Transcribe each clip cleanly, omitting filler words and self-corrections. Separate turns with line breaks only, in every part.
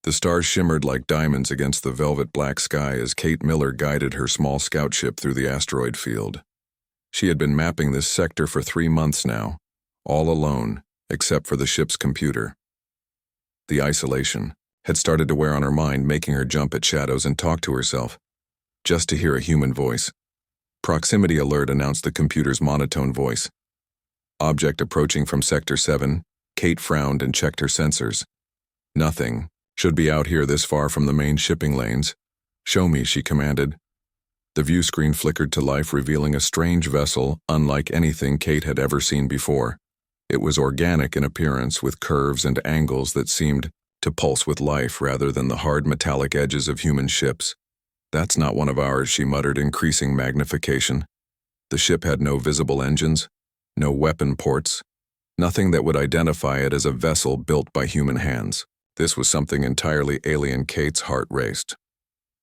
The stars shimmered like diamonds against the velvet black sky as Kate Miller guided her small scout ship through the asteroid field. She had been mapping this sector for 3 months now, all alone, except for the ship's computer. The isolation had started to wear on her mind, making her jump at shadows and talk to herself, just to hear a human voice. Proximity alert announced the computer's monotone voice. Object approaching from Sector 7, Kate frowned and checked her sensors. Nothing. Should be out here this far from the main shipping lanes. Show me, she commanded. The view screen flickered to life, revealing a strange vessel unlike anything Kate had ever seen before. It was organic in appearance, with curves and angles that seemed to pulse with life rather than the hard metallic edges of human ships. That's not one of ours, she muttered, increasing magnification. The ship had no visible engines, no weapon ports, nothing that would identify it as a vessel built by human hands. This was something entirely alien. Kate's heart raced.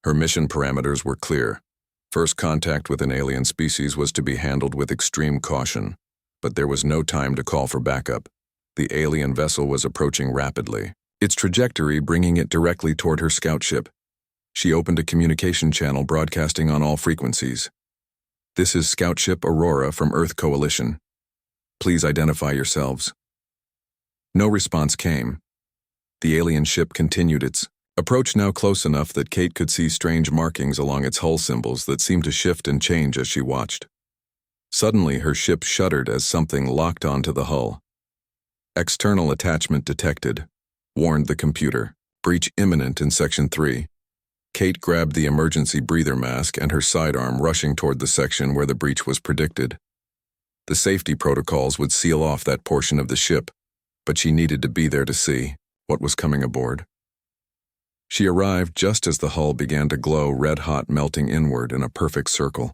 Her mission parameters were clear. First contact with an alien species was to be handled with extreme caution, but there was no time to call for backup. The alien vessel was approaching rapidly, its trajectory bringing it directly toward her scout ship. She opened a communication channel broadcasting on all frequencies. This is Scout Ship Aurora from Earth Coalition. Please identify yourselves. No response came. The alien ship continued its approach, now close enough that Kate could see strange markings along its hull symbols that seemed to shift and change as she watched. Suddenly, her ship shuddered as something locked onto the hull. External attachment detected, warned the computer. Breach imminent in Section 3. Kate grabbed the emergency breather mask and her sidearm, rushing toward the section where the breach was predicted. The safety protocols would seal off that portion of the ship, but she needed to be there to see what was coming aboard. She arrived just as the hull began to glow red-hot, melting inward in a perfect circle.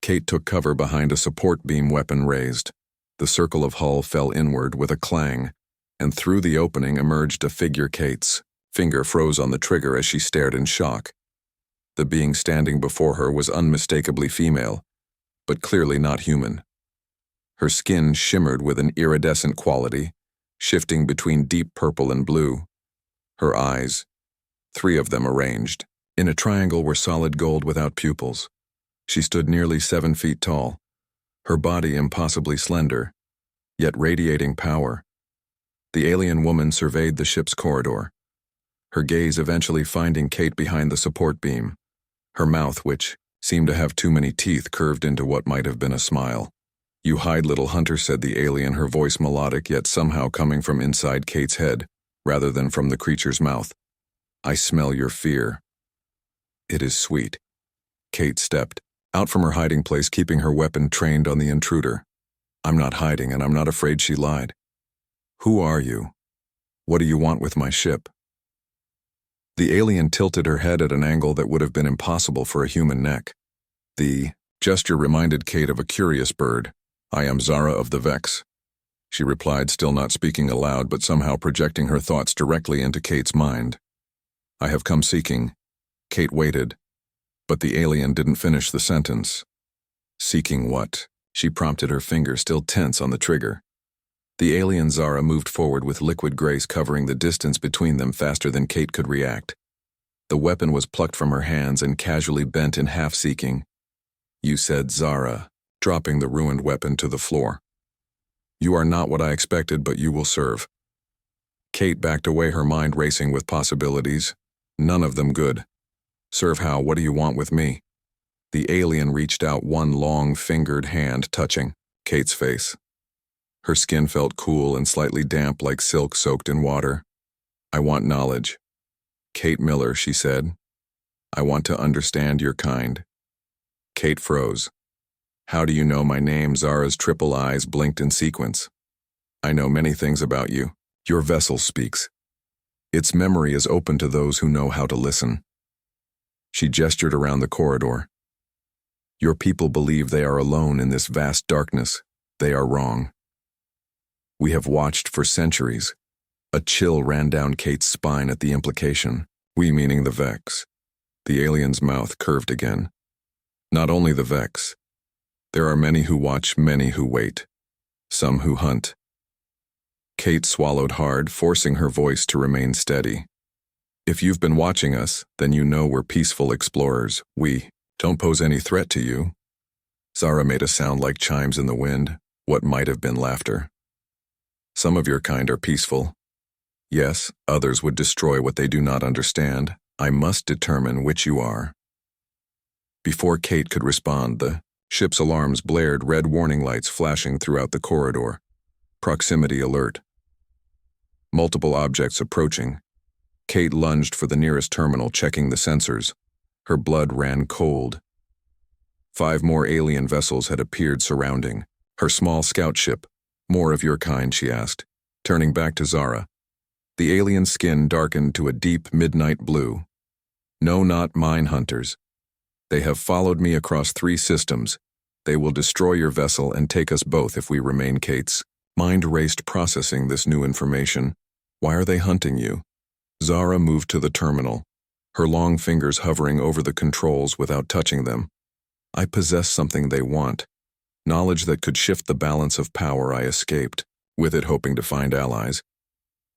Kate took cover behind a support beam, weapon raised. The circle of hull fell inward with a clang, and through the opening emerged a figure. Kate's finger froze on the trigger as she stared in shock. The being standing before her was unmistakably female, but clearly not human. Her skin shimmered with an iridescent quality, shifting between deep purple and blue. Her eyes, 3 of them arranged in a triangle, were solid gold without pupils. She stood nearly 7 feet tall, her body impossibly slender, yet radiating power. The alien woman surveyed the ship's corridor, her gaze eventually finding Kate behind the support beam. Her mouth, which seemed to have too many teeth, curved into what might have been a smile. "You hide, little hunter," said the alien, her voice melodic yet somehow coming from inside Kate's head, rather than from the creature's mouth. "I smell your fear." "It is sweet." Kate stepped out from her hiding place, keeping her weapon trained on the intruder. "I'm not hiding, and I'm not afraid," she lied. "Who are you? What do you want with my ship?" The alien tilted her head at an angle that would have been impossible for a human neck. The gesture reminded Kate of a curious bird. "I am Zara of the Vex," she replied, still not speaking aloud, but somehow projecting her thoughts directly into Kate's mind. "I have come seeking." Kate waited, but the alien didn't finish the sentence. "Seeking what?" she prompted, her finger still tense on the trigger. The alien Zara moved forward with liquid grace, covering the distance between them faster than Kate could react. The weapon was plucked from her hands and casually bent in half, seeking. "You said Zara," dropping the ruined weapon to the floor. "You are not what I expected, but you will serve." Kate backed away, her mind racing with possibilities. None of them good. "Serve how? What do you want with me?" The alien reached out, one long, fingered hand touching Kate's face. Her skin felt cool and slightly damp, like silk soaked in water. "I want knowledge." "Kate Miller," she said. "I want to understand your kind." Kate froze. "How do you know my name?" Zara's triple eyes blinked in sequence. "I know many things about you. Your vessel speaks. Its memory is open to those who know how to listen." She gestured around the corridor. "Your people believe they are alone in this vast darkness. They are wrong. We have watched for centuries." A chill ran down Kate's spine at the implication. "We" meaning the Vex. The alien's mouth curved again. "Not only the Vex. There are many who watch, many who wait. Some who hunt." Kate swallowed hard, forcing her voice to remain steady. If you've been watching us, then you know we're peaceful explorers. We don't pose any threat to you. Zara made a sound like chimes in the wind, what might have been laughter. Some of your kind are peaceful. Yes, others would destroy what they do not understand. I must determine which you are. Before Kate could respond, the ship's alarms blared, red warning lights flashing throughout the corridor. Proximity alert. Multiple objects approaching. Kate lunged for the nearest terminal, checking the sensors. Her blood ran cold. 5 more alien vessels had appeared surrounding her small scout ship. More of your kind, she asked, turning back to Zara. The alien skin darkened to a deep midnight blue. No, not mine hunters. They have followed me across 3 systems. They will destroy your vessel and take us both if we remain. Kate's mind raced, processing this new information. Why are they hunting you? Zara moved to the terminal, her long fingers hovering over the controls without touching them. I possess something they want. Knowledge that could shift the balance of power. I escaped, with it hoping to find allies.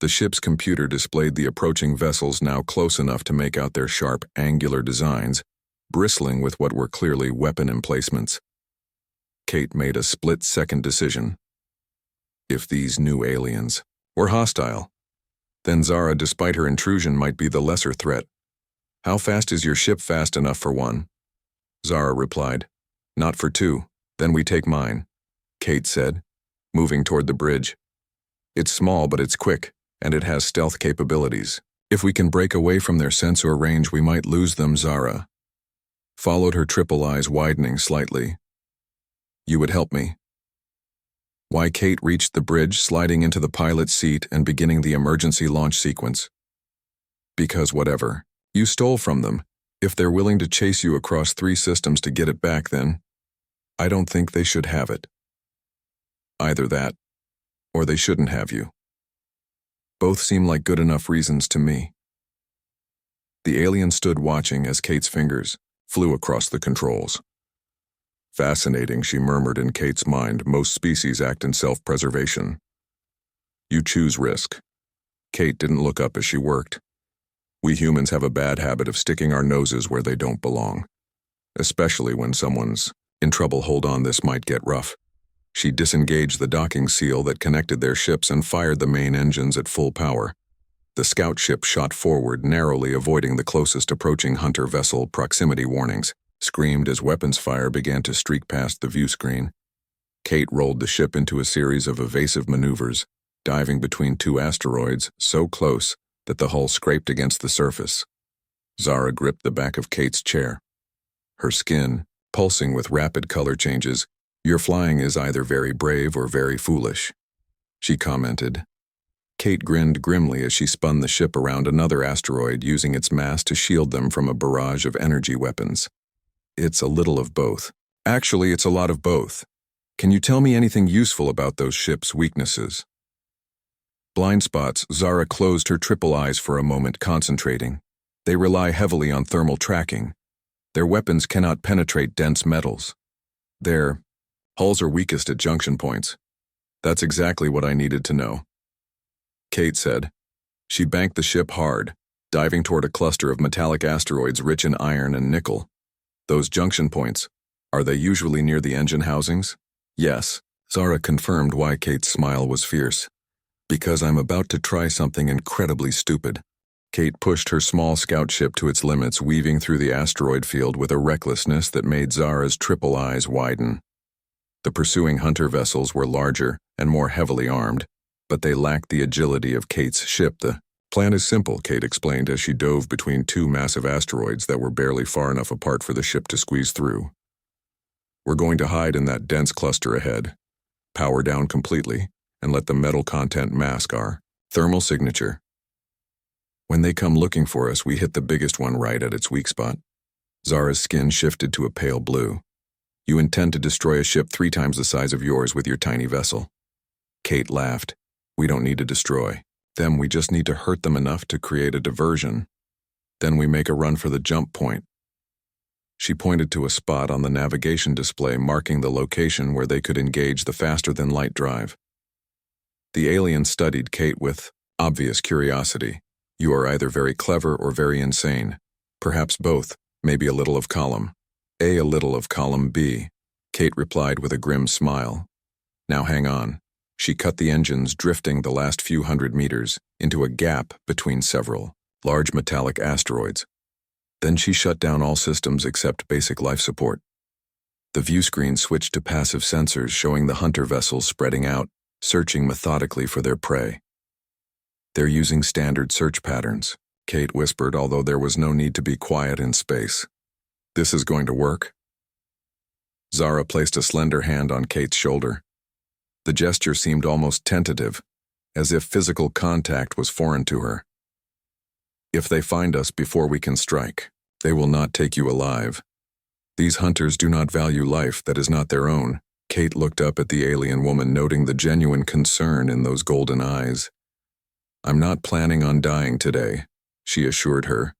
The ship's computer displayed the approaching vessels, now close enough to make out their sharp, angular designs, bristling with what were clearly weapon emplacements. Kate made a split-second decision. If these new aliens were hostile, then Zara, despite her intrusion, might be the lesser threat. How fast is your ship? Fast enough for 1. Zara replied. Not for 2. Then we take mine, Kate said, moving toward the bridge. It's small, but it's quick, and it has stealth capabilities. If we can break away from their sensor range, we might lose them. Zara followed, her triple eyes widening slightly. You would help me. Why? Kate reached the bridge, sliding into the pilot's seat and beginning the emergency launch sequence. Because whatever you stole from them, if they're willing to chase you across 3 systems to get it back, then I don't think they should have it. Either that, or they shouldn't have you. Both seem like good enough reasons to me. The alien stood watching as Kate's fingers flew across the controls. Fascinating, she murmured in Kate's mind. Most species act in self-preservation. You choose risk. Kate didn't look up as she worked. We humans have a bad habit of sticking our noses where they don't belong, especially when someone's in trouble. Hold on, this might get rough. She disengaged the docking seal that connected their ships and fired the main engines at full power. The scout ship shot forward, narrowly avoiding the closest approaching hunter vessel. Proximity warnings screamed as weapons fire began to streak past the view screen. Kate rolled the ship into a series of evasive maneuvers, diving between 2 asteroids so close that the hull scraped against the surface. Zara gripped the back of Kate's chair, her skin pulsing with rapid color changes. Your flying is either very brave or very foolish, she commented. Kate grinned grimly as she spun the ship around another asteroid, using its mass to shield them from a barrage of energy weapons. It's a little of both. Actually, it's a lot of both. Can you tell me anything useful about those ships' weaknesses? Blind spots. Zara closed her triple eyes for a moment, concentrating. They rely heavily on thermal tracking. Their weapons cannot penetrate dense metals. Their hulls are weakest at junction points. That's exactly what I needed to know, Kate said. She banked the ship hard, diving toward a cluster of metallic asteroids rich in iron and nickel. Those junction points, are they usually near the engine housings? Yes, Zara confirmed. Why? Kate's smile was fierce. Because I'm about to try something incredibly stupid. Kate pushed her small scout ship to its limits, weaving through the asteroid field with a recklessness that made Zara's triple eyes widen. The pursuing hunter vessels were larger and more heavily armed, but they lacked the agility of Kate's ship. The plan is simple, Kate explained as she dove between 2 massive asteroids that were barely far enough apart for the ship to squeeze through. We're going to hide in that dense cluster ahead, power down completely, and let the metal content mask our thermal signature. When they come looking for us, we hit the biggest one right at its weak spot. Zara's skin shifted to a pale blue. You intend to destroy a ship 3 times the size of yours with your tiny vessel. Kate laughed. We don't need to destroy them, we just need to hurt them enough to create a diversion. Then we make a run for the jump point. She pointed to a spot on the navigation display marking the location where they could engage the faster-than-light drive. The alien studied Kate with obvious curiosity. You are either very clever or very insane. Perhaps both, maybe a little of column A, a little of column B, Kate replied with a grim smile. Now hang on. She cut the engines, drifting the last few hundred meters into a gap between several large metallic asteroids. Then she shut down all systems except basic life support. The view screen switched to passive sensors showing the hunter vessels spreading out, searching methodically for their prey. They're using standard search patterns, Kate whispered, although there was no need to be quiet in space. This is going to work? Zara placed a slender hand on Kate's shoulder. The gesture seemed almost tentative, as if physical contact was foreign to her. If they find us before we can strike, they will not take you alive. These hunters do not value life that is not their own. Kate looked up at the alien woman, noting the genuine concern in those golden eyes. I'm not planning on dying today, she assured her.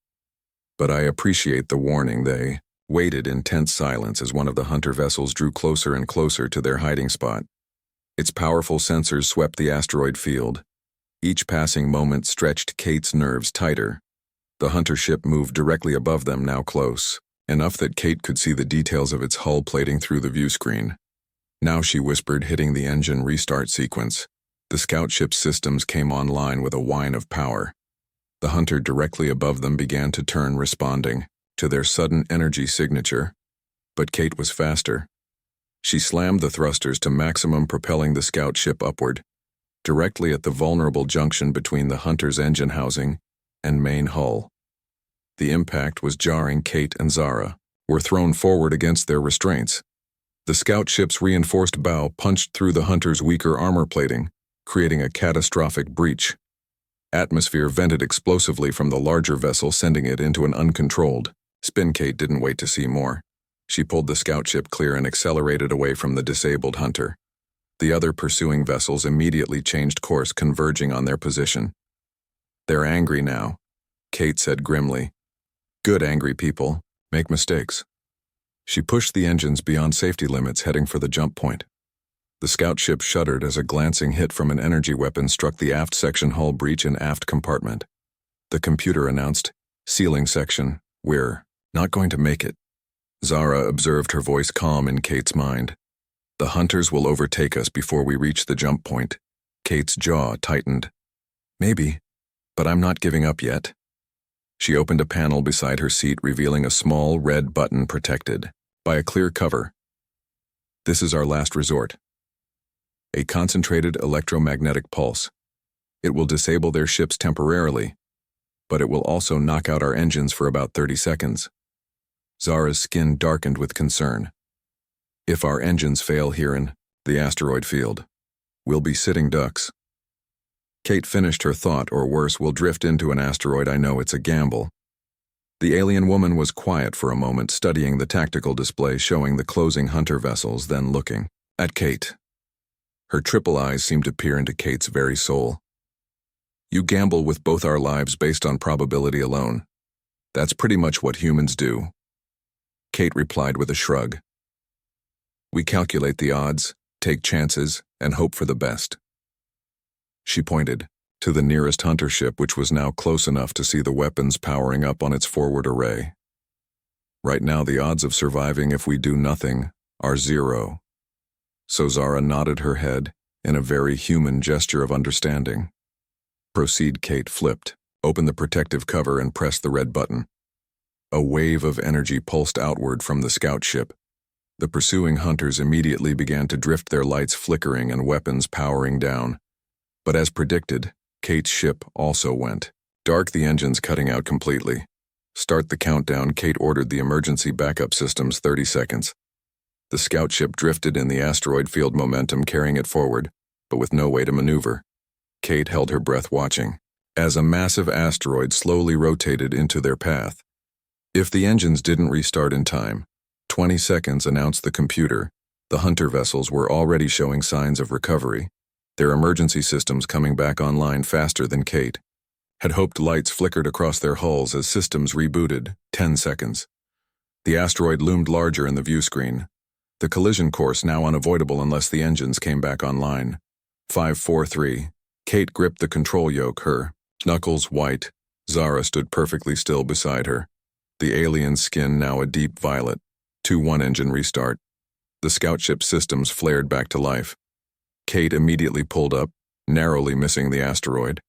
But I appreciate the warning. They waited in tense silence as one of the hunter vessels drew closer and closer to their hiding spot. Its powerful sensors swept the asteroid field. Each passing moment stretched Kate's nerves tighter. The hunter ship moved directly above them, now close, enough that Kate could see the details of its hull plating through the view screen. Now, she whispered, hitting the engine restart sequence. The scout ship's systems came online with a whine of power. The hunter directly above them began to turn, responding to their sudden energy signature. But Kate was faster. She slammed the thrusters to maximum, propelling the scout ship upward, directly at the vulnerable junction between the hunter's engine housing and main hull. The impact was jarring. Kate and Zara were thrown forward against their restraints. The scout ship's reinforced bow punched through the hunter's weaker armor plating, creating a catastrophic breach. Atmosphere vented explosively from the larger vessel, sending it into an uncontrolled spin. Kate didn't wait to see more. She pulled the scout ship clear and accelerated away from the disabled hunter. The other pursuing vessels immediately changed course, converging on their position. They're angry now, Kate said grimly. Good angry people make mistakes. She pushed the engines beyond safety limits, heading for the jump point. The scout ship shuddered as a glancing hit from an energy weapon struck the aft section hull breach and aft compartment. The computer announced, "Sealing section, we're not going to make it." Zara observed, her voice calm in Kate's mind. The hunters will overtake us before we reach the jump point. Kate's jaw tightened. Maybe, but I'm not giving up yet. She opened a panel beside her seat, revealing a small red button protected by a clear cover. This is our last resort. A concentrated electromagnetic pulse. It will disable their ships temporarily, but it will also knock out our engines for about 30 seconds. Zara's skin darkened with concern. If our engines fail here in the asteroid field, we'll be sitting ducks. Kate finished her thought, or worse, we'll drift into an asteroid. I know it's a gamble. The alien woman was quiet for a moment, studying the tactical display showing the closing hunter vessels, then looking at Kate. Her triple eyes seemed to peer into Kate's very soul. You gamble with both our lives based on probability alone. That's pretty much what humans do. Kate replied with a shrug. We calculate the odds, take chances, and hope for the best. She pointed to the nearest hunter ship, which was now close enough to see the weapons powering up on its forward array. Right now, the odds of surviving if we do nothing are 0. So Zara nodded her head in a very human gesture of understanding. Proceed. Kate flipped, opened the protective cover, and pressed the red button. A wave of energy pulsed outward from the scout ship. The pursuing hunters immediately began to drift, their lights flickering and weapons powering down. But as predicted, Kate's ship also went dark, the engines cutting out completely. Start the countdown. Kate ordered the emergency backup systems. 30 seconds. The scout ship drifted in the asteroid field, momentum carrying it forward, but with no way to maneuver. Kate held her breath, watching as a massive asteroid slowly rotated into their path. If the engines didn't restart in time, 20 seconds, announced the computer. The hunter vessels were already showing signs of recovery, their emergency systems coming back online faster than Kate had hoped. Lights flickered across their hulls as systems rebooted. 10 seconds. The asteroid loomed larger in the view screen, the collision course now unavoidable unless the engines came back online. 5, 4, 3. Kate gripped the control yoke, her knuckles white Zara stood perfectly still beside her, the alien skin now a deep violet. 2-1 engine restart. The scout ship systems flared back to life. Kate immediately pulled up, narrowly missing the asteroid.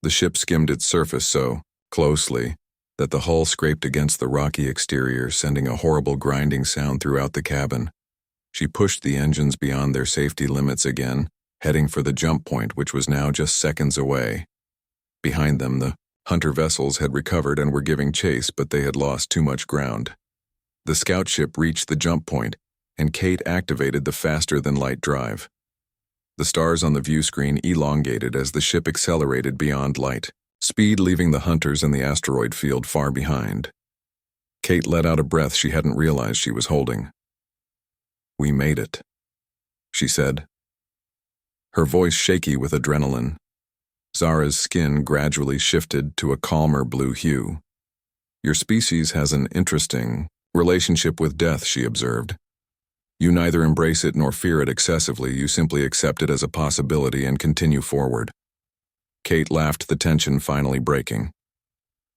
The ship skimmed its surface so closely that the hull scraped against the rocky exterior, sending a horrible grinding sound throughout the cabin. She pushed the engines beyond their safety limits again, heading for the jump point, which was now just seconds away. Behind them, the hunter vessels had recovered and were giving chase, but they had lost too much ground. The scout ship reached the jump point, and Kate activated the faster-than-light drive. The stars on the view screen elongated as the ship accelerated beyond light, speed leaving the hunters and the asteroid field far behind. Kate let out a breath she hadn't realized she was holding. "We made it," she said, her voice shaky with adrenaline. Zara's skin gradually shifted to a calmer blue hue. "Your species has an interesting relationship with death," she observed. "You neither embrace it nor fear it excessively, you simply accept it as a possibility and continue forward." Kate laughed, the tension finally breaking.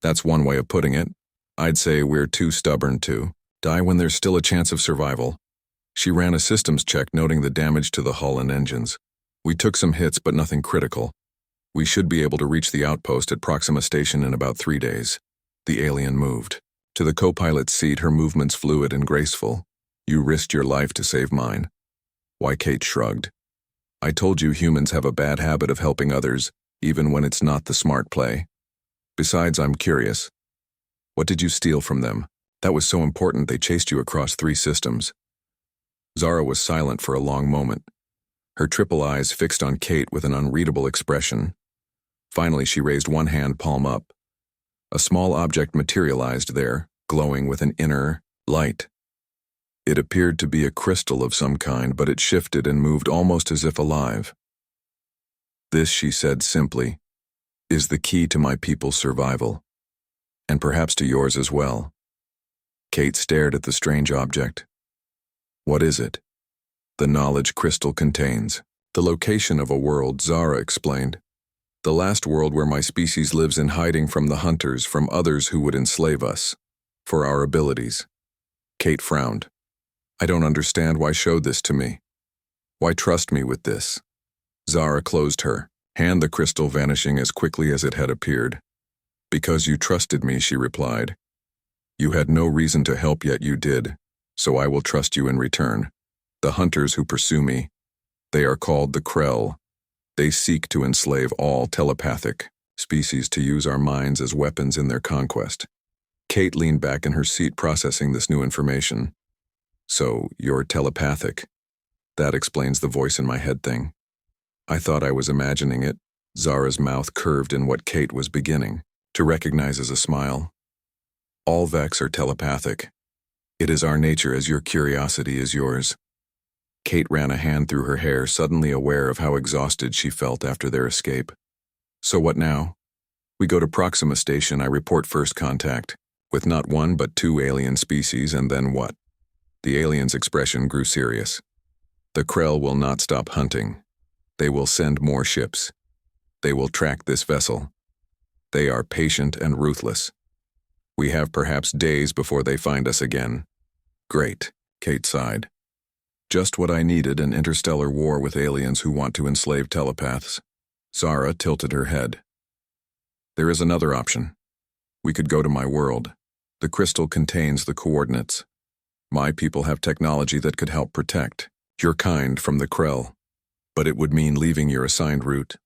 "That's one way of putting it. I'd say we're too stubborn to die when there's still a chance of survival." She ran a systems check, noting the damage to the hull and engines. "We took some hits, but nothing critical. We should be able to reach the outpost at Proxima Station in about 3 days." The alien moved. To the co-pilot's seat, her movements fluid and graceful. "You risked your life to save mine." Why, Kate shrugged. "I told you humans have a bad habit of helping others, even when it's not the smart play. Besides, I'm curious. What did you steal from them? That was so important they chased you across 3 systems." Zara was silent for a long moment, her triple eyes fixed on Kate with an unreadable expression. Finally, she raised one hand, palm up. A small object materialized there, glowing with an inner light. It appeared to be a crystal of some kind, but it shifted and moved almost as if alive. "This," she said simply, "is the key to my people's survival. And perhaps to yours as well." Kate stared at the strange object. "What is it?" "The knowledge crystal contains the location of a world," Zara explained. "The last world where my species lives in hiding from the hunters, from others who would enslave us, for our abilities." Kate frowned. "I don't understand. Why show this to me? Why trust me with this?" Zara closed her hand, the crystal vanishing as quickly as it had appeared. "Because you trusted me," she replied. "You had no reason to help, yet you did, so I will trust you in return. The hunters who pursue me, they are called the Krell. They seek to enslave all telepathic species to use our minds as weapons in their conquest." Kate leaned back in her seat, processing this new information. "So, you're telepathic. That explains the voice in my head thing." "I thought I was imagining it." Zara's mouth curved in what Kate was beginning to recognize as a smile. "All Vex are telepathic. It is our nature, as your curiosity is yours." Kate ran a hand through her hair, suddenly aware of how exhausted she felt after their escape. "So what now?" "We go to Proxima Station. I report first contact with not 1 but 2 alien species, and then what?" The alien's expression grew serious. "The Krell will not stop hunting. They will send more ships. They will track this vessel. They are patient and ruthless. We have perhaps days before they find us again." "Great," Kate sighed. "Just what I needed, an interstellar war with aliens who want to enslave telepaths." Zara tilted her head. "There is another option. We could go to my world. The crystal contains the coordinates. My people have technology that could help protect your kind from the Krell, but it would mean leaving your assigned route."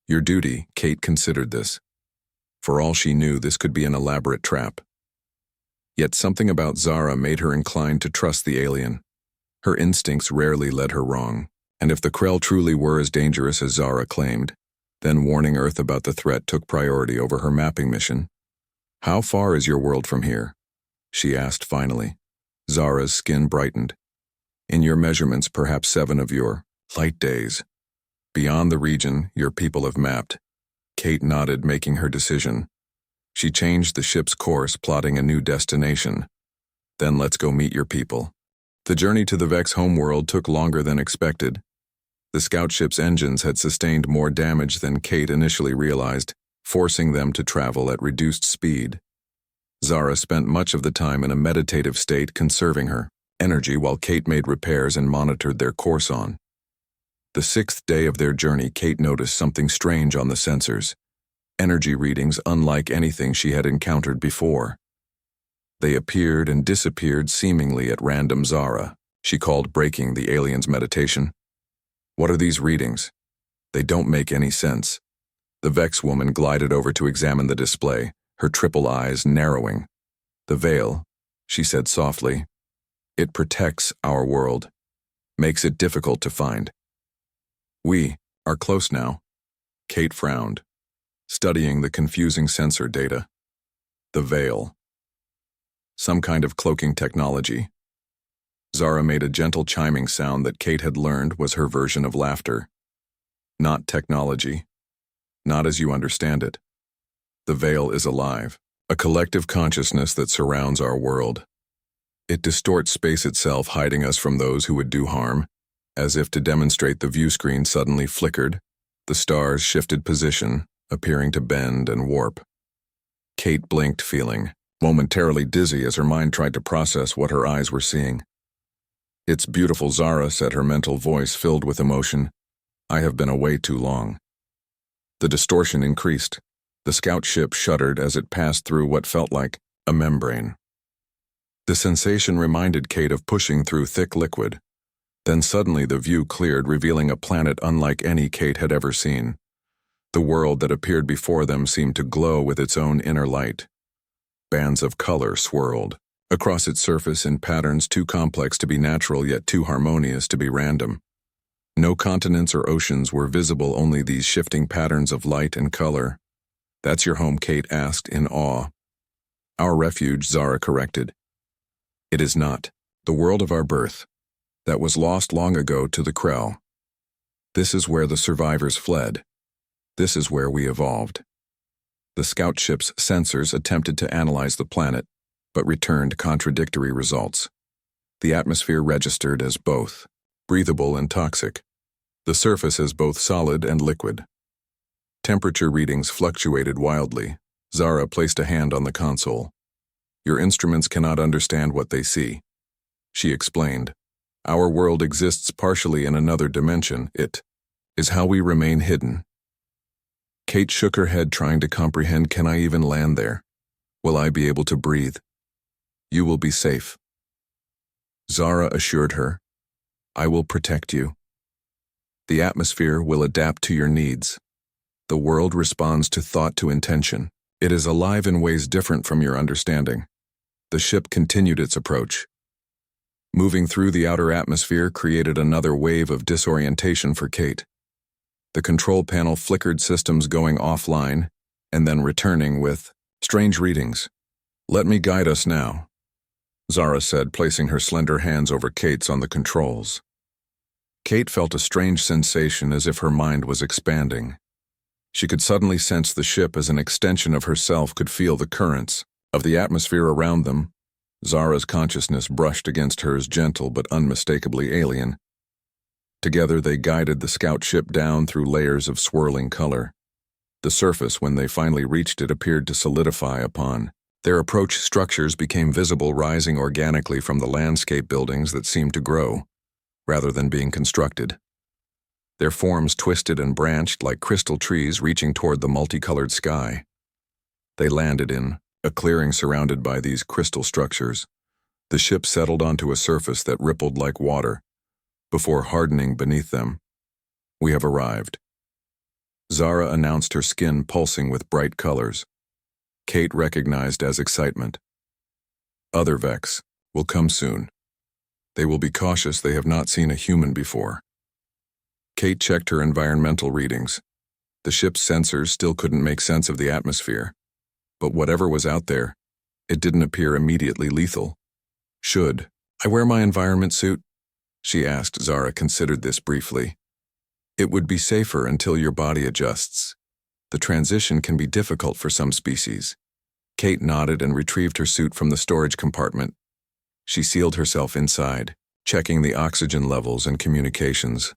"Your duty," Kate considered this. For all she knew, this could be an elaborate trap. Yet something about Zara made her inclined to trust the alien. Her instincts rarely led her wrong, and if the Krell truly were as dangerous as Zara claimed, then warning Earth about the threat took priority over her mapping mission. "How far is your world from here?" she asked finally. Zara's skin brightened. "In your measurements, perhaps 7 of your light days. Beyond the region your people have mapped." Kate nodded, making her decision. She changed the ship's course, plotting a new destination. "Then let's go meet your people." The journey to the Vex homeworld took longer than expected. The scout ship's engines had sustained more damage than Kate initially realized, forcing them to travel at reduced speed. Zara spent much of the time in a meditative state, conserving her energy while Kate made repairs and monitored their course on. The 6th day of their journey, Kate noticed something strange on the sensors. Energy readings unlike anything she had encountered before. They appeared and disappeared seemingly at random. Zara, she called, breaking the alien's meditation. What are these readings? They don't make any sense. The Vex woman glided over to examine the display, her triple eyes narrowing. The veil, she said softly. It protects our world, makes it difficult to find. We are close now. Kate frowned, studying the confusing sensor data. The veil. Some kind of cloaking technology. Zara made a gentle chiming sound that Kate had learned was her version of laughter. Not technology. Not as you understand it. The veil is alive, a collective consciousness that surrounds our world. It distorts space itself, hiding us from those who would do harm. As if to demonstrate, the view screen suddenly flickered. The stars shifted position, appearing to bend and warp. Kate blinked, feeling momentarily dizzy as her mind tried to process what her eyes were seeing. It's beautiful, Zara said, her mental voice filled with emotion. I have been away too long. The distortion increased. The scout ship shuddered as it passed through what felt like a membrane. The sensation reminded Kate of pushing through thick liquid. Then suddenly the view cleared, revealing a planet unlike any Kate had ever seen. The world that appeared before them seemed to glow with its own inner light. Bands of color swirled across its surface in patterns too complex to be natural, yet too harmonious to be random. No continents or oceans were visible, only these shifting patterns of light and color. That's your home, Kate asked in awe. Our refuge, Zara corrected. It is not. The world of our birth. That was lost long ago to the Krell. This is where the survivors fled. This is where we evolved. The scout ship's sensors attempted to analyze the planet, but returned contradictory results. The atmosphere registered as both breathable and toxic. The surface as both solid and liquid. Temperature readings fluctuated wildly. Zara placed a hand on the console. Your instruments cannot understand what they see, she explained. Our world exists partially in another dimension. It is how we remain hidden. Kate shook her head, trying to comprehend. Can I even land there? Will I be able to breathe? You will be safe. Zara assured her. I will protect you. The atmosphere will adapt to your needs. The world responds to thought, to intention. It is alive in ways different from your understanding. The ship continued its approach. Moving through the outer atmosphere created another wave of disorientation for Kate. The control panel flickered, systems going offline, and then returning with strange readings. Let me guide us now, Zara said, placing her slender hands over Kate's on the controls. Kate felt a strange sensation, as if her mind was expanding. She could suddenly sense the ship as an extension of herself, could feel the currents of the atmosphere around them. Zara's consciousness brushed against hers, gentle but unmistakably alien. Together they guided the scout ship down through layers of swirling color. The surface, when they finally reached it, appeared to solidify. Upon their approach, structures became visible, rising organically from the landscape, buildings that seemed to grow, rather than being constructed. Their forms twisted and branched like crystal trees reaching toward the multicolored sky. They landed in a clearing surrounded by these crystal structures. The ship settled onto a surface that rippled like water, before hardening beneath them. We have arrived, Zara announced, her skin pulsing with bright colors. Kate recognized as excitement. Other Vex will come soon. They will be cautious. They have not seen a human before. Kate checked her environmental readings. The ship's sensors still couldn't make sense of the atmosphere. But whatever was out there, it didn't appear immediately lethal. Should I wear my environment suit? She asked. Zara considered this briefly. It would be safer until your body adjusts. The transition can be difficult for some species. Kate nodded and retrieved her suit from the storage compartment. She sealed herself inside, checking the oxygen levels and communications.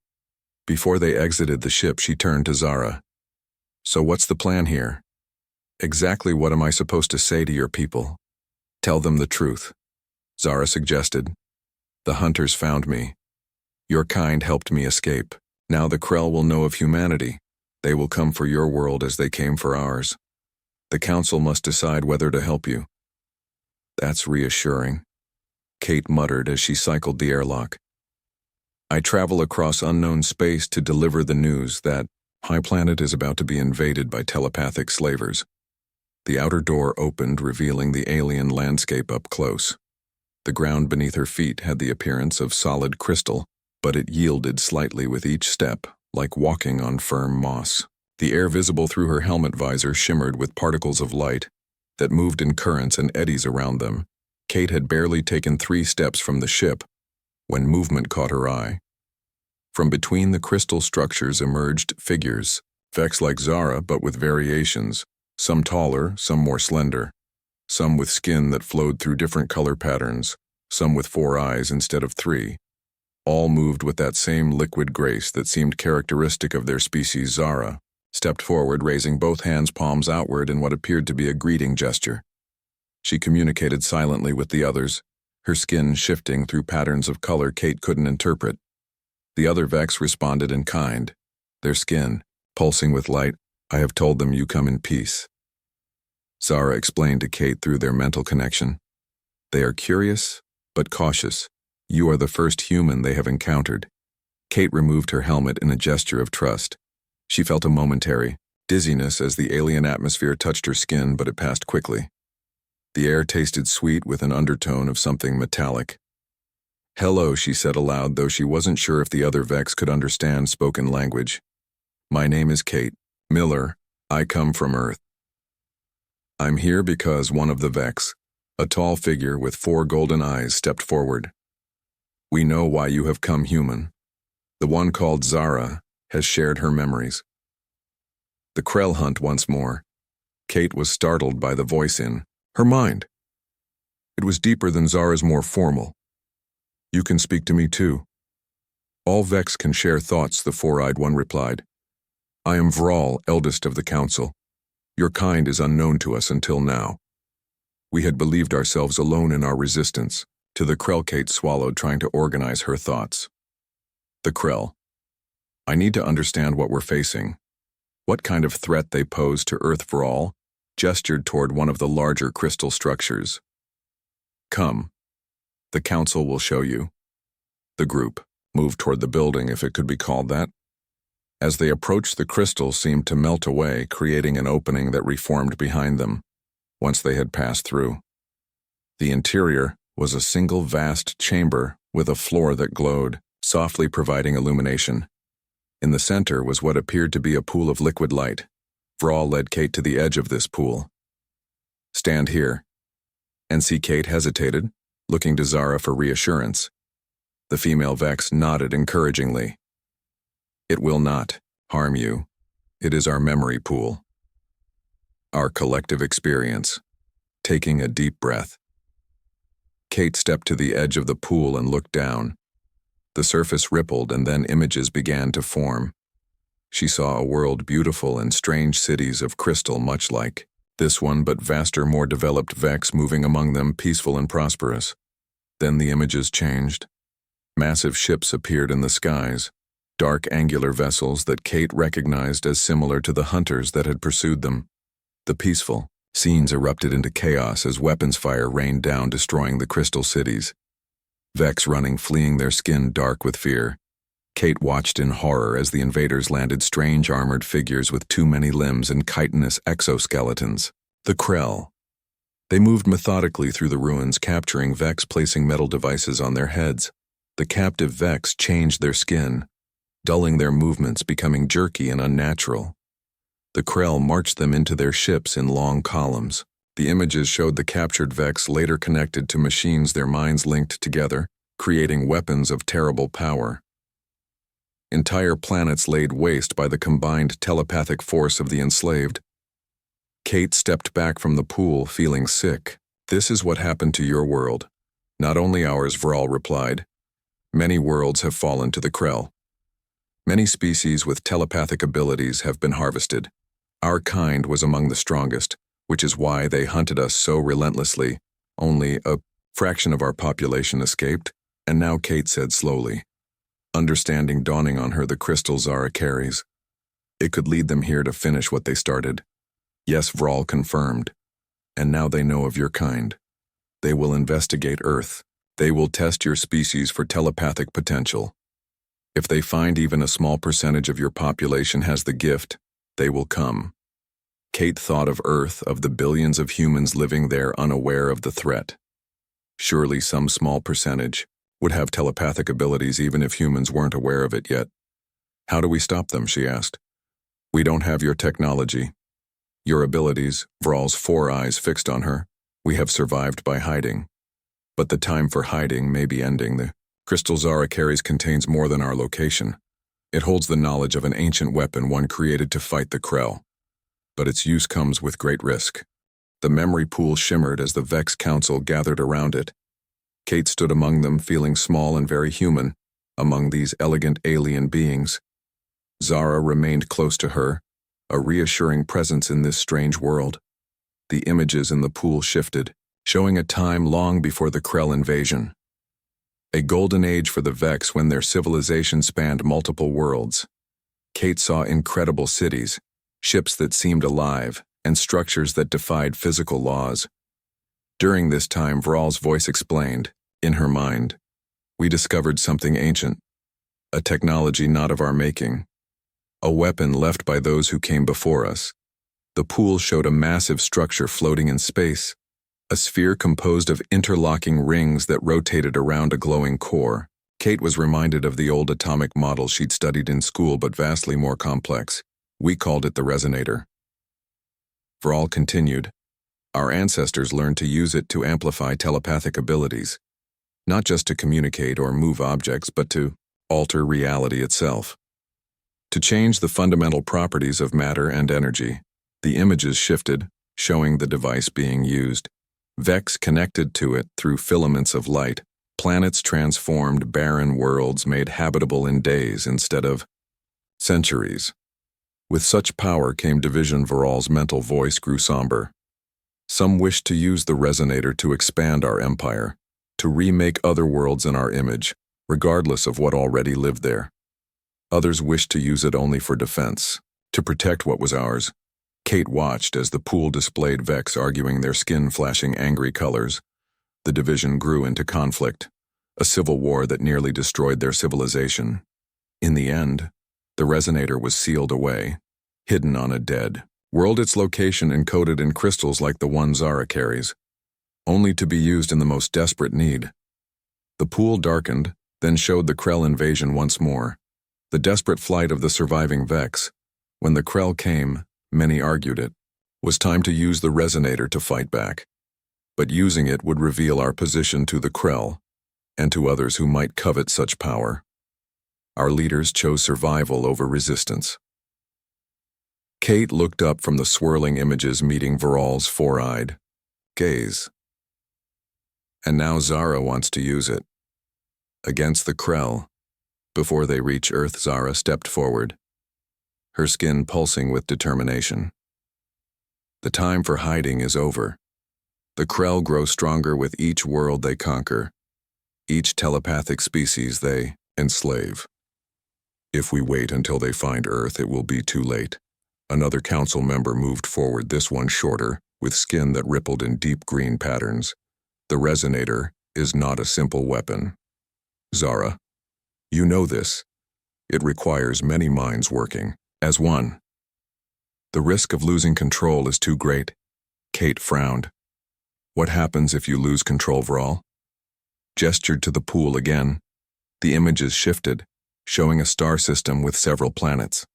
Before they exited the ship, she turned to Zara. So what's the plan here? Exactly what am I supposed to say to your people? Tell them the truth, Zara suggested. The hunters found me. Your kind helped me escape. Now the Krell will know of humanity. They will come for your world as they came for ours. The council must decide whether to help you. That's reassuring, Kate muttered as she cycled the airlock. I travel across unknown space to deliver the news that my planet is about to be invaded by telepathic slavers. The outer door opened, revealing the alien landscape up close. The ground beneath her feet had the appearance of solid crystal, but it yielded slightly with each step, like walking on firm moss. The air visible through her helmet visor shimmered with particles of light that moved in currents and eddies around them. Kate had barely taken 3 steps from the ship when movement caught her eye. From between the crystal structures emerged figures, Vex like Zara but with variations, some taller, some more slender, some with skin that flowed through different color patterns, some with 4 eyes instead of 3. All moved with that same liquid grace that seemed characteristic of their species. Zara stepped forward, raising both hands palms outward in what appeared to be a greeting gesture. She communicated silently with the others, her skin shifting through patterns of color Kate couldn't interpret. The other Vex responded in kind, their skin pulsing with light. I have told them you come in peace, Zara explained to Kate through their mental connection. They are curious, but cautious. You are the first human they have encountered. Kate removed her helmet in a gesture of trust. She felt a momentary dizziness as the alien atmosphere touched her skin, but it passed quickly. The air tasted sweet with an undertone of something metallic. Hello, she said aloud, though she wasn't sure if the other Vex could understand spoken language. My name is Kate Miller. I come from Earth. I'm here because one of the Vex, a tall figure with 4 golden eyes, stepped forward. We know why you have come, human. The one called Zara has shared her memories. The Krell hunt once more. Kate was startled by the voice in her mind. It was deeper than Zara's, more formal. You can speak to me too. All Vex can share thoughts, the 4-eyed one replied. I am Vral, eldest of the council. Your kind is unknown to us until now. We had believed ourselves alone in our resistance to the Krell. Kate swallowed, trying to organize her thoughts. The Krell. I need to understand what we're facing. What kind of threat they pose to Earth. Vral gestured toward one of the larger crystal structures. Come. The council will show you. The group moved toward the building, if it could be called that. As they approached, the crystal seemed to melt away, creating an opening that reformed behind them once they had passed through. The interior was a single vast chamber with a floor that glowed, softly providing illumination. In the center was what appeared to be a pool of liquid light. Vral led Kate to the edge of this pool. Stand here. NC Kate hesitated, looking to Zara for reassurance. The female Vex nodded encouragingly. It will not harm you. It is our memory pool. Our collective experience. Taking a deep breath, Kate stepped to the edge of the pool and looked down. The surface rippled, and then images began to form. She saw a world beautiful and strange cities of crystal, much like this one, but vaster, more developed Vex moving among them, peaceful and prosperous. Then the images changed. Massive ships appeared in the skies, dark angular vessels that Kate recognized as similar to the hunters that had pursued them. The peaceful scenes erupted into chaos as weapons fire rained down, destroying the crystal cities. Vex running, fleeing, their skin dark with fear. Kate watched in horror as the invaders landed, strange armored figures with too many limbs and chitinous exoskeletons. The Krell. They moved methodically through the ruins, capturing Vex, placing metal devices on their heads. The captive Vex changed their skin, dulling their movements, becoming jerky and unnatural. The Krell marched them into their ships in long columns. The images showed the captured Vex later connected to machines, their minds linked together, creating weapons of terrible power. Entire planets laid waste by the combined telepathic force of the enslaved. Kate stepped back from the pool, feeling sick. This is what happened to your world. Not only ours, Vral replied. Many worlds have fallen to the Krell. Many species with telepathic abilities have been harvested. Our kind was among the strongest, which is why they hunted us so relentlessly. Only a fraction of our population escaped, and now Kate said slowly, understanding dawning on her the crystal Zara carries. It could lead them here to finish what they started. Yes, Vral confirmed. And now they know of your kind. They will investigate Earth. They will test your species for telepathic potential. If they find even a small percentage of your population has the gift, they will come. Kate thought of Earth, of the billions of humans living there unaware of the threat. Surely some small percentage would have telepathic abilities even if humans weren't aware of it yet. How do we stop them, she asked. We don't have your technology. Your abilities, Vral's 4 eyes fixed on her. We have survived by hiding. But the time for hiding may be ending. The crystal Zara carries contains more than our location. It holds the knowledge of an ancient weapon, one created to fight the Krell. But its use comes with great risk. The memory pool shimmered as the Vex Council gathered around it. Kate stood among them, feeling small and very human, among these elegant alien beings. Zara remained close to her, a reassuring presence in this strange world. The images in the pool shifted, showing a time long before the Krell invasion. A golden age for the Vex when their civilization spanned multiple worlds. Kate saw incredible cities, ships that seemed alive, and structures that defied physical laws. During this time, Vral's voice explained, in her mind, we discovered something ancient, a technology not of our making, a weapon left by those who came before us. The pool showed a massive structure floating in space, a sphere composed of interlocking rings that rotated around a glowing core. Kate was reminded of the old atomic model she'd studied in school, but vastly more complex. We called it the resonator. Vral continued, our ancestors learned to use it to amplify telepathic abilities, not just to communicate or move objects, but to alter reality itself. To change the fundamental properties of matter and energy. The images shifted, showing the device being used. Vex connected to it through filaments of light. Planets transformed, barren worlds made habitable in days instead of centuries. With such power came division. Vral's mental voice grew somber. Some wished to use the resonator to expand our empire, to remake other worlds in our image, regardless of what already lived there. Others wished to use it only for defense, to protect what was ours. Kate watched as the pool displayed Vex arguing, their skin flashing angry colors. The division grew into conflict, a civil war that nearly destroyed their civilization. In the end, the resonator was sealed away, hidden on a dead world, its location encoded in crystals like the one Zara carries, only to be used in the most desperate need. The pool darkened, then showed the Krell invasion once more, the desperate flight of the surviving Vex. When the Krell came, many argued it was time to use the resonator to fight back. But using it would reveal our position to the Krell, and to others who might covet such power. Our leaders chose survival over resistance. Kate looked up from the swirling images, meeting Vral's 4-eyed gaze. And now Zara wants to use it. Against the Krell. Before they reach Earth, Zara stepped forward, her skin pulsing with determination. The time for hiding is over. The Krell grow stronger with each world they conquer, each telepathic species they enslave. If we wait until they find Earth, it will be too late. Another council member moved forward, this one shorter, with skin that rippled in deep green patterns. The resonator is not a simple weapon. Zara, you know this. It requires many minds working as one. The risk of losing control is too great. Kate frowned. What happens if you lose control, Vral? Gestured to the pool again. The images shifted, showing a star system with several planets.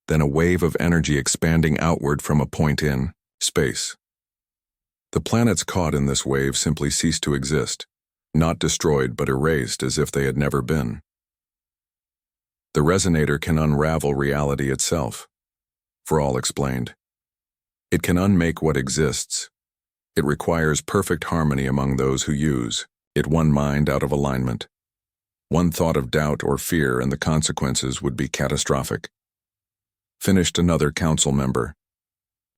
Then a wave of energy expanding outward from a point in space. The planets caught in this wave simply ceased to exist, not destroyed but erased as if they had never been. The resonator can unravel reality itself, Vral explained. It can unmake what exists. It requires perfect harmony among those who use it. One mind out of alignment. One thought of doubt or fear, and the consequences would be catastrophic. Finished another council member.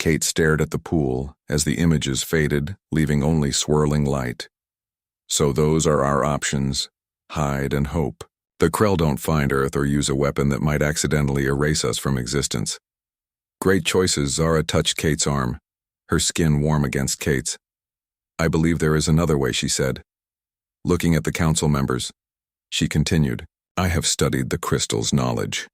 Kate stared at the pool as the images faded, leaving only swirling light. So those are our options: hide and hope. The Krell don't find Earth or use a weapon that might accidentally erase us from existence. Great choices. Zara touched Kate's arm, her skin warm against Kate's. I believe there is another way, she said. Looking at the council members, she continued, I have studied the crystal's knowledge.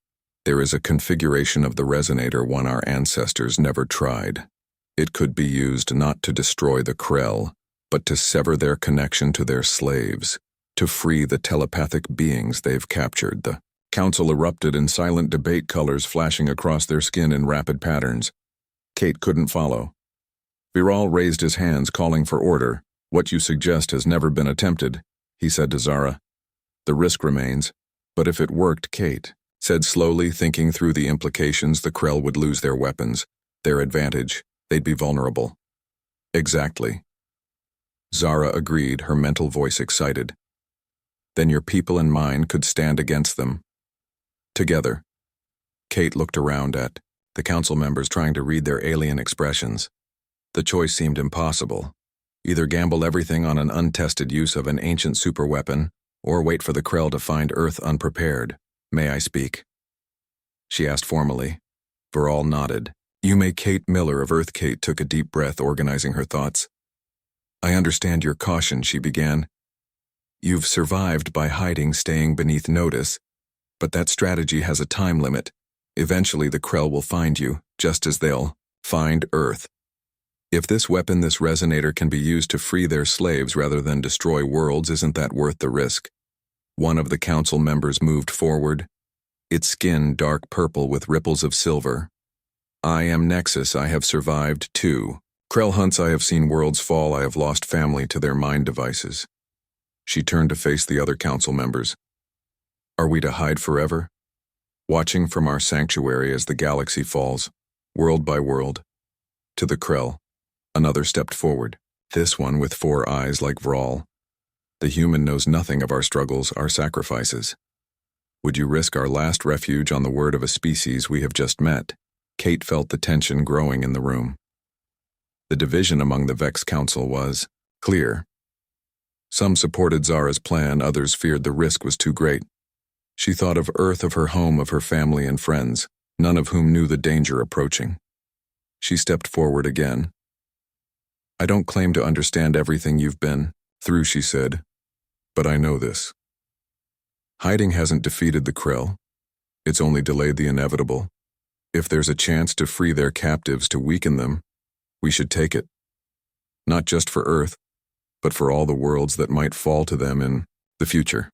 There is a configuration of the resonator one our ancestors never tried. It could be used not to destroy the Krell, but to sever their connection to their slaves, to free the telepathic beings they've captured. The council erupted in silent debate, colors flashing across their skin in rapid patterns. Kate couldn't follow. Viral raised his hands, calling for order. What you suggest has never been attempted, he said to Zara. The risk remains, but if it worked, Kate said slowly, thinking through the implications. The Krell would lose their weapons, their advantage. They'd be vulnerable. Exactly. Zara agreed, her mental voice excited. Then your people and mine could stand against them. Together. Kate looked around at the council members, trying to read their alien expressions. The choice seemed impossible. Either gamble everything on an untested use of an ancient superweapon, or wait for the Krell to find Earth unprepared. May I speak? She asked formally. Viral nodded. You may. Kate Miller of Earth. Kate took a deep breath, organizing her thoughts. I understand your caution, she began. You've survived by hiding, staying beneath notice, but that strategy has a time limit. Eventually the Krell will find you, just as they'll find Earth. If this weapon, this resonator, can be used to free their slaves rather than destroy worlds, isn't that worth the risk? One of the council members moved forward, its skin dark purple with ripples of silver. I am Nexus. I have survived too. Krell hunts. I have seen worlds fall. I have lost family to their mind devices. She turned to face the other council members. Are we to hide forever? Watching from our sanctuary as the galaxy falls, world by world. To the Krell. Another stepped forward, this one with 4 eyes like Vral. The human knows nothing of our struggles, our sacrifices. Would you risk our last refuge on the word of a species we have just met? Kate felt the tension growing in the room. The division among the Vex Council was clear. Some supported Zara's plan, others feared the risk was too great. She thought of Earth, of her home, of her family and friends, none of whom knew the danger approaching. She stepped forward again. I don't claim to understand everything you've been through, she said, but I know this. Hiding hasn't defeated the Krell. It's only delayed the inevitable. If there's a chance to free their captives, to weaken them, we should take it. Not just for Earth, but for all the worlds that might fall to them in the future.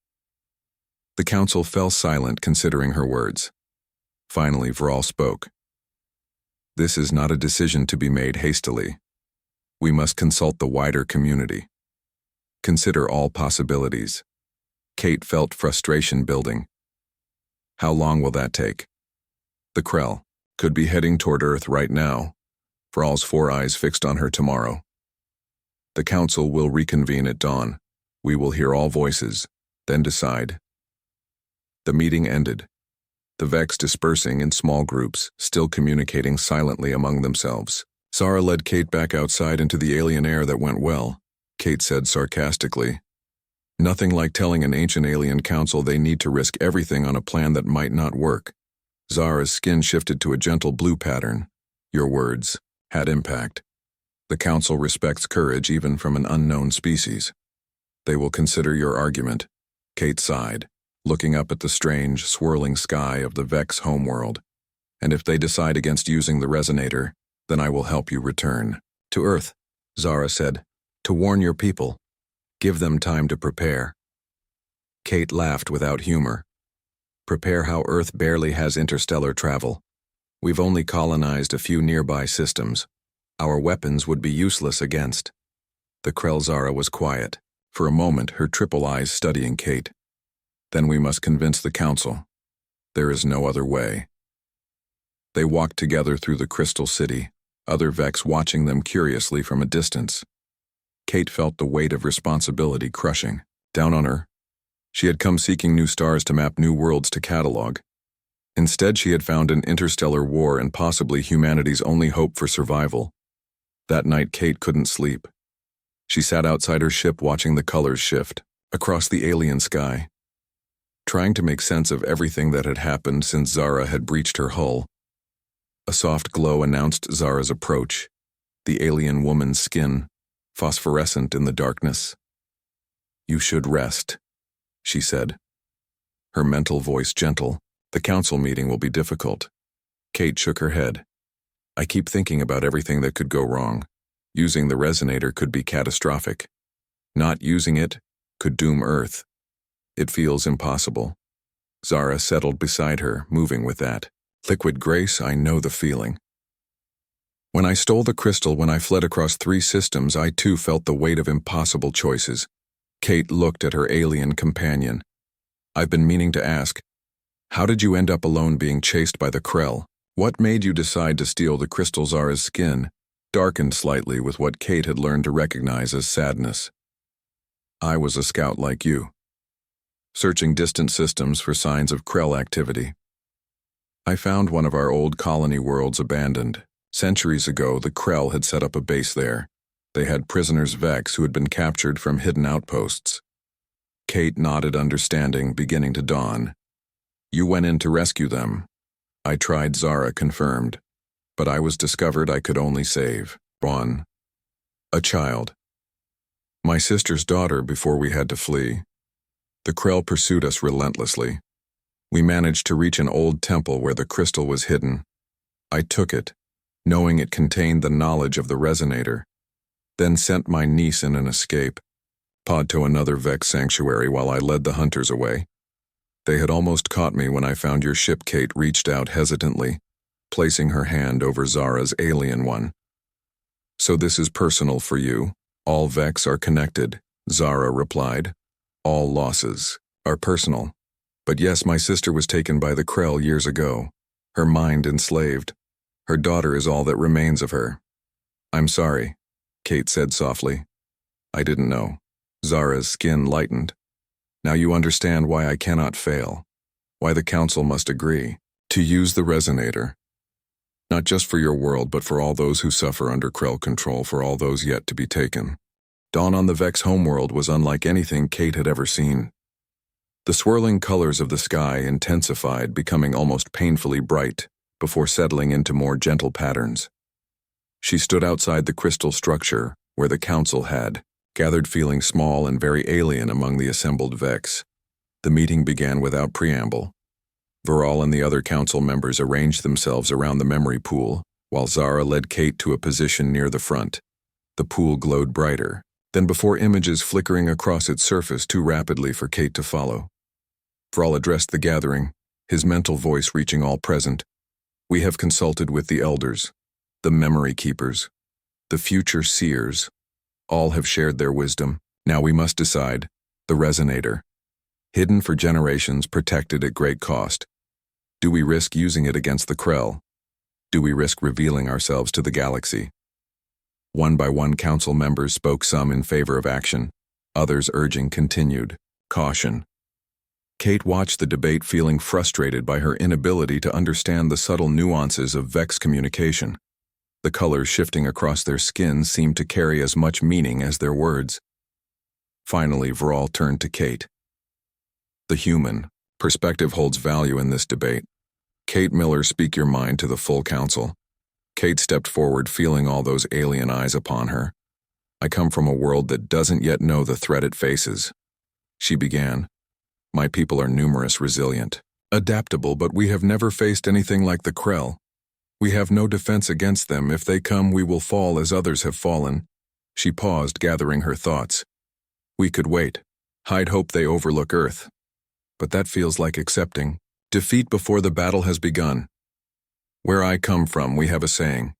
The council fell silent, considering her words. Finally, Vral spoke. This is not a decision to be made hastily. We must consult the wider community. Consider all possibilities. Kate felt frustration building. How long will that take? The Krell could be heading toward Earth right now. Vral's 4 eyes fixed on her tomorrow. The council will reconvene at dawn. We will hear all voices, then decide. The meeting ended. The Vex dispersing in small groups, still communicating silently among themselves. Zara led Kate back outside into the alien air. That went well, Kate said sarcastically. Nothing like telling an ancient alien council they need to risk everything on a plan that might not work. Zara's skin shifted to a gentle blue pattern. Your words had impact. The council respects courage even from an unknown species. They will consider your argument. Kate sighed, looking up at the strange, swirling sky of the Vex homeworld. And if they decide against using the resonator, then I will help you return to Earth, Zara said, to warn your people. Give them time to prepare. Kate laughed without humor. Prepare how? Earth barely has interstellar travel. We've only colonized a few nearby systems. Our weapons would be useless against. The Krell. Zara was quiet, for a moment, her triple eyes studying Kate. Then we must convince the council. There is no other way. They walked together through the Crystal City, other Vex watching them curiously from a distance. Kate felt the weight of responsibility crushing down on her. She had come seeking new stars to map new worlds to catalog. Instead, she had found an interstellar war and possibly humanity's only hope for survival. That night, Kate couldn't sleep. She sat outside her ship watching the colors shift across the alien sky, trying to make sense of everything that had happened since Zara had breached her hull. A soft glow announced Zara's approach, the alien woman's skin, phosphorescent in the darkness. "You should rest," she said, her mental voice gentle. "The council meeting will be difficult." Kate shook her head. "I keep thinking about everything that could go wrong. Using the resonator could be catastrophic. Not using it could doom Earth. It feels impossible." Zara settled beside her, moving with that liquid grace. "I know the feeling. When I stole the crystal, when I fled across 3 systems, I too felt the weight of impossible choices." Kate looked at her alien companion. "I've been meaning to ask, how did you end up alone being chased by the Krell? What made you decide to steal the crystal?" Zara's skin darkened slightly with what Kate had learned to recognize as sadness. "I was a scout like you, searching distant systems for signs of Krell activity. I found one of our old colony worlds abandoned. Centuries ago, the Krell had set up a base there. They had prisoners Vex who had been captured from hidden outposts." Kate nodded, understanding beginning to dawn. "You went in to rescue them." "I tried," Zara confirmed, "but I was discovered. I could only save one. A child. My sister's daughter before we had to flee. The Krell pursued us relentlessly. We managed to reach an old temple where the crystal was hidden. I took it, knowing it contained the knowledge of the resonator, then sent my niece in an escape pod to another Vex sanctuary while I led the hunters away. They had almost caught me when I found your ship." Kate reached out hesitantly, placing her hand over Zara's alien one. "So this is personal for you?" "All Vex are connected," Zara replied. "All losses are personal. But yes, my sister was taken by the Krell years ago, her mind enslaved. Her daughter is all that remains of her." "I'm sorry," Kate said softly. "I didn't know." Zara's skin lightened. "Now you understand why I cannot fail, why the council must agree to use the resonator. Not just for your world, but for all those who suffer under Krell control, for all those yet to be taken." Dawn on the Vex homeworld was unlike anything Kate had ever seen. The swirling colors of the sky intensified, becoming almost painfully bright, before settling into more gentle patterns. She stood outside the crystal structure, where the council had gathered, feeling small and very alien among the assembled Vex. The meeting began without preamble. Viral and the other council members arranged themselves around the memory pool, while Zara led Kate to a position near the front. The pool glowed brighter than before, images flickering across its surface too rapidly for Kate to follow. Viral addressed the gathering, his mental voice reaching all present. "We have consulted with the elders, the memory keepers, the future seers. All have shared their wisdom. Now we must decide. The resonator, hidden for generations, protected at great cost. Do we risk using it against the Krell? Do we risk revealing ourselves to the galaxy?" One by one, council members spoke, some in favor of action, others urging continued caution. Kate watched the debate, feeling frustrated by her inability to understand the subtle nuances of Vex communication. The colors shifting across their skin seemed to carry as much meaning as their words. Finally, Viral turned to Kate. "The human perspective holds value in this debate. Kate Miller, speak your mind to the full council." Kate stepped forward, feeling all those alien eyes upon her. "I come from a world that doesn't yet know the threat it faces," she began. "My people are numerous, resilient, adaptable, but we have never faced anything like the Krell. We have no defense against them. If they come, we will fall as others have fallen." She paused, gathering her thoughts. "We could wait, hide, hope they overlook Earth. But that feels like accepting defeat before the battle has begun. Where I come from, we have a saying,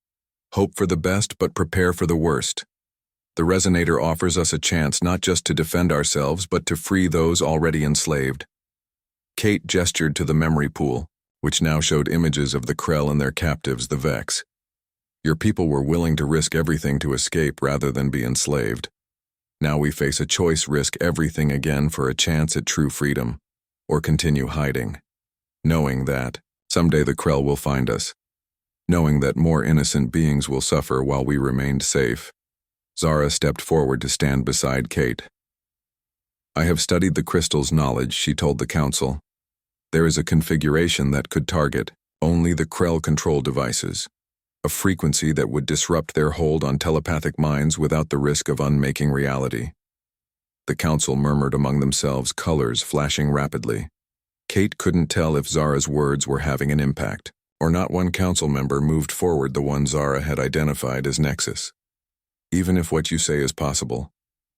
hope for the best but prepare for the worst. The resonator offers us a chance not just to defend ourselves, but to free those already enslaved." Kate gestured to the memory pool, which now showed images of the Krell and their captives, the Vex. "Your people were willing to risk everything to escape rather than be enslaved. Now we face a choice: risk everything again for a chance at true freedom, or continue hiding, knowing that Someday the Krell will find us, knowing that more innocent beings will suffer while we remained safe. Zara stepped forward to stand beside Kate. I have studied the crystal's knowledge, she told the council. There is a configuration that could target only the Krell control devices, a frequency that would disrupt their hold on telepathic minds without the risk of unmaking reality. The council murmured among themselves, colors flashing rapidly. Kate couldn't tell if Zara's words were having an impact, or not. One council member moved forward, the one Zara had identified as Nexus. Even if what you say is possible,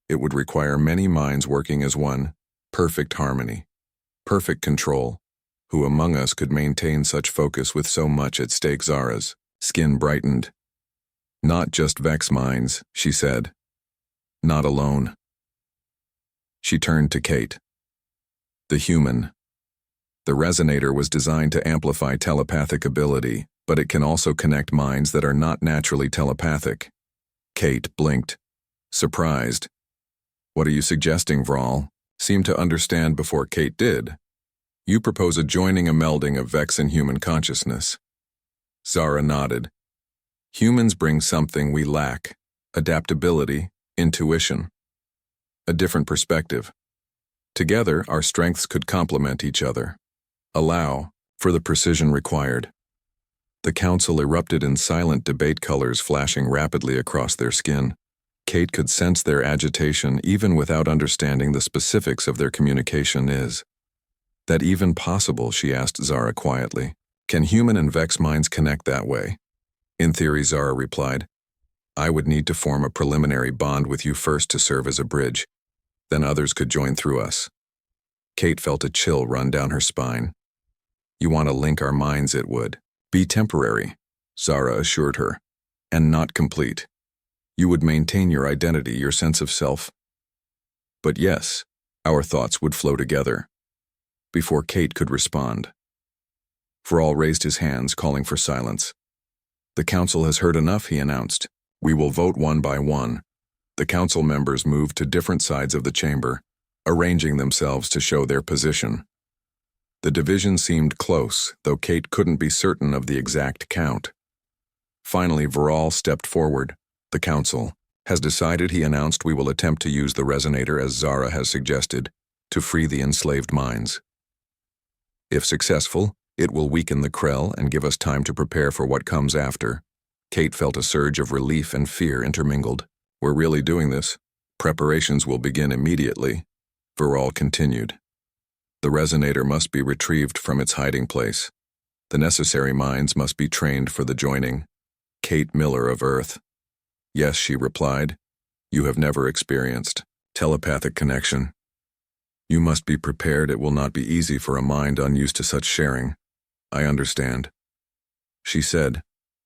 it would require many minds working as one, perfect harmony, perfect control. Who among us could maintain such focus with so much at stake? Zara's skin brightened. Not just Vex minds, she said. Not alone. She turned to Kate. The human. The resonator was designed to amplify telepathic ability, but it can also connect minds that are not naturally telepathic. Kate blinked, surprised. What are you suggesting, Vral? Seemed to understand before Kate did. You propose a joining, a melding of Vex and human consciousness. Zara nodded. Humans bring something we lack: adaptability, intuition. A different perspective. Together, our strengths could complement each other. Allow for the precision required. The council erupted in silent debate, colors flashing rapidly across their skin. Kate could sense their agitation even without understanding the specifics of their communication. Is that even possible? She asked Zara quietly. Can human and Vex minds connect that way? In theory, Zara replied. I would need to form a preliminary bond with you first to serve as a bridge. Then others could join through us. Kate felt a chill run down her spine. You want to link our minds? It would be temporary, Zara assured her, and not complete. You would maintain your identity, your sense of self. But yes, our thoughts would flow together. Before Kate could respond, Vral raised his hands, calling for silence. The council has heard enough, he announced. We will vote one by one. The council members moved to different sides of the chamber, arranging themselves to show their position. The division seemed close, though Kate couldn't be certain of the exact count. Finally, Vral stepped forward. The council has decided, he announced. We will attempt to use the resonator, as Zara has suggested, to free the enslaved minds. If successful, it will weaken the Krell and give us time to prepare for what comes after. Kate felt a surge of relief and fear intermingled. We're really doing this? Preparations will begin immediately. Vral continued. The resonator must be retrieved from its hiding place. The necessary minds must be trained for the joining. Kate Miller of Earth. Yes, she replied. You have never experienced telepathic connection. You must be prepared. It will not be easy for a mind unused to such sharing. I understand, she said,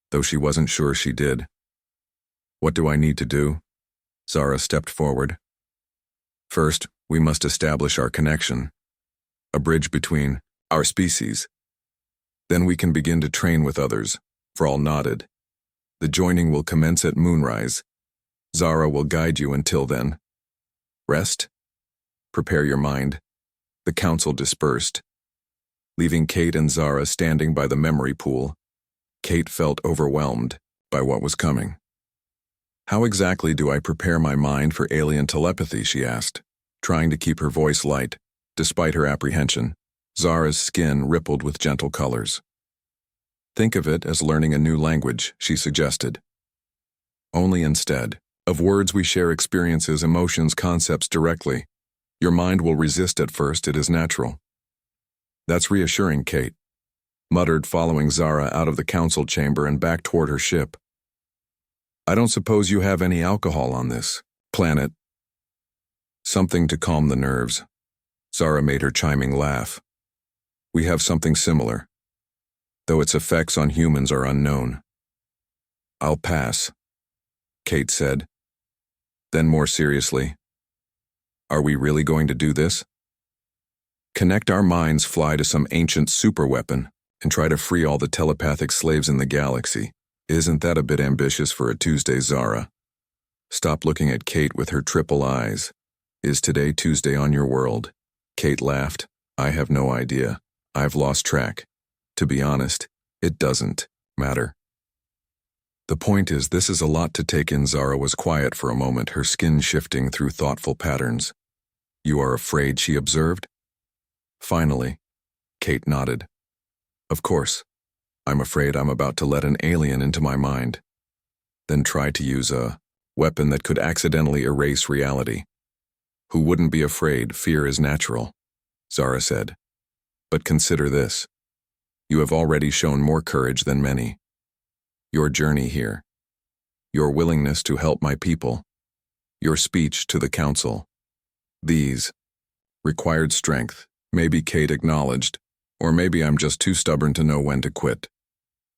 though she wasn't sure she did. What do I need to do? Zara stepped forward. First, we must establish our connection, a bridge between our species. Then we can begin to train with others. Vral nodded. The joining will commence at moonrise. Zara will guide you until then. Rest. Prepare your mind. The council dispersed, leaving Kate and Zara standing by the memory pool. Kate felt overwhelmed by what was coming. How exactly do I prepare my mind for alien telepathy? She asked, trying to keep her voice light, despite her apprehension. Zara's skin rippled with gentle colors. Think of it as learning a new language, she suggested. Only instead of words we share experiences, emotions, concepts directly. Your mind will resist at first, it is natural. That's reassuring, Kate muttered, following Zara out of the council chamber and back toward her ship. I don't suppose you have any alcohol on this planet? Something to calm the nerves. Zara made her chiming laugh. We have something similar, though its effects on humans are unknown. I'll pass, Kate said. Then more seriously, are we really going to do this? Connect our minds, fly to some ancient superweapon, and try to free all the telepathic slaves in the galaxy. Isn't that a bit ambitious for a Tuesday, Zara? Stop looking at Kate with her triple eyes. Is today Tuesday on your world? Kate laughed. I have no idea. I've lost track. To be honest, it doesn't matter. The point is, this is a lot to take in. Zara was quiet for a moment, her skin shifting through thoughtful patterns. You are afraid, she observed. Finally, Kate nodded. Of course. I'm afraid I'm about to let an alien into my mind. Then try to use a weapon that could accidentally erase reality. Who wouldn't be afraid? Fear is natural, Zara said. But consider this. You have already shown more courage than many. Your journey here, your willingness to help my people, your speech to the council, these required strength. Maybe Kate acknowledged, or maybe I'm just too stubborn to know when to quit.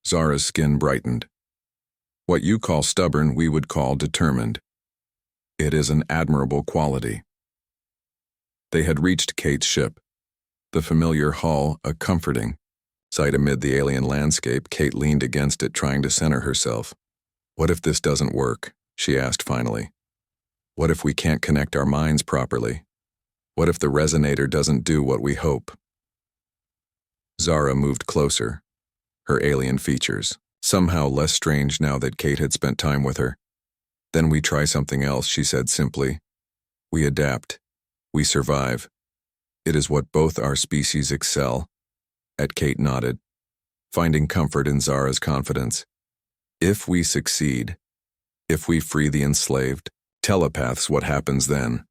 Zara's skin brightened. What you call stubborn, we would call determined. It is an admirable quality. They had reached Kate's ship. The familiar hull, a comforting sight amid the alien landscape. Kate leaned against it, trying to center herself. What if this doesn't work? She asked finally. What if we can't connect our minds properly? What if the resonator doesn't do what we hope? Zara moved closer, her alien features somehow less strange now that Kate had spent time with her. Then we try something else, she said simply. We adapt. We survive. It is what both our species excel at. Kate nodded, finding comfort in Zara's confidence. If we succeed, if we free the enslaved telepaths, what happens then?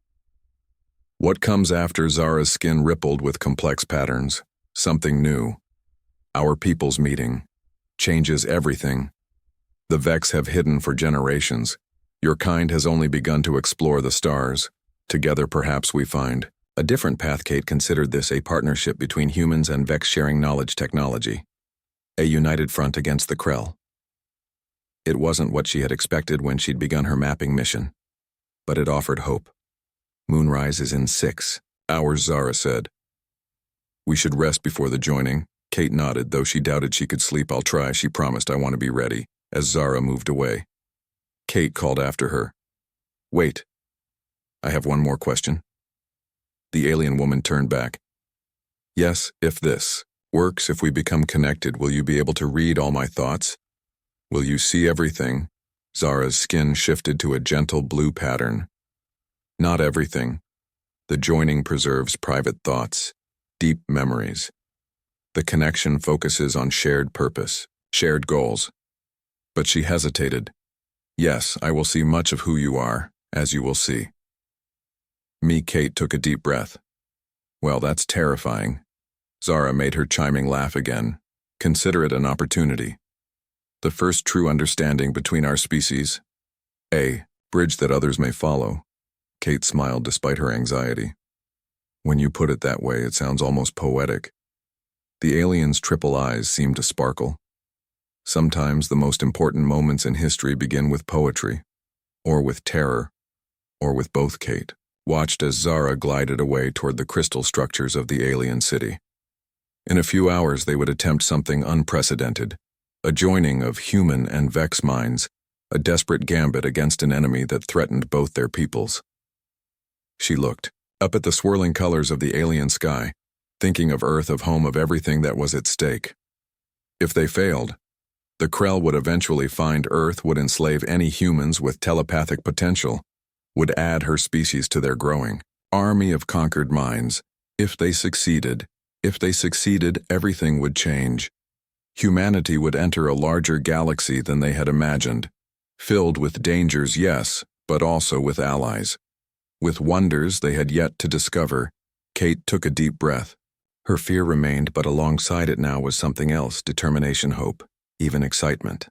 What comes after? Zara's skin rippled with complex patterns. Something new. Our people's meeting changes everything. The Vex have hidden for generations. Your kind has only begun to explore the stars. Together, perhaps we find a different path. Kate considered this a partnership between humans and Vex, sharing knowledge technology. A united front against the Krell. It wasn't what she had expected when she'd begun her mapping mission, but it offered hope. Moonrise is in 6 hours, Zara said. We should rest before the joining. Kate nodded, though she doubted she could sleep. I'll try, she promised. I want to be ready. As Zara moved away, Kate called after her. Wait. I have one more question. The alien woman turned back. Yes, if this works, if we become connected, will you be able to read all my thoughts? Will you see everything? Zara's skin shifted to a gentle blue pattern. Not everything. The joining preserves private thoughts, deep memories. The connection focuses on shared purpose, shared goals. But she hesitated. Yes, I will see much of who you are, as you will see me. Kate took a deep breath. Well, that's terrifying. Zara made her chiming laugh again. Consider it an opportunity. The first true understanding between our species. A bridge that others may follow. Kate smiled despite her anxiety. When you put it that way, it sounds almost poetic. The alien's triple eyes seemed to sparkle. Sometimes the most important moments in history begin with poetry, or with terror, or with both. Kate watched as Zara glided away toward the crystal structures of the alien city. In a few hours they would attempt something unprecedented, a joining of human and Vex minds, a desperate gambit against an enemy that threatened both their peoples. She looked up at the swirling colors of the alien sky, thinking of Earth, of home, of everything that was at stake. If they failed, the Krell would eventually find Earth, would enslave any humans with telepathic potential, would add her species to their growing army of conquered minds. If they succeeded, everything would change. Humanity would enter a larger galaxy than they had imagined, filled with dangers, yes, but also with allies, with wonders they had yet to discover. Kate took a deep breath. Her fear remained, but alongside it now was something else: determination, hope, even excitement.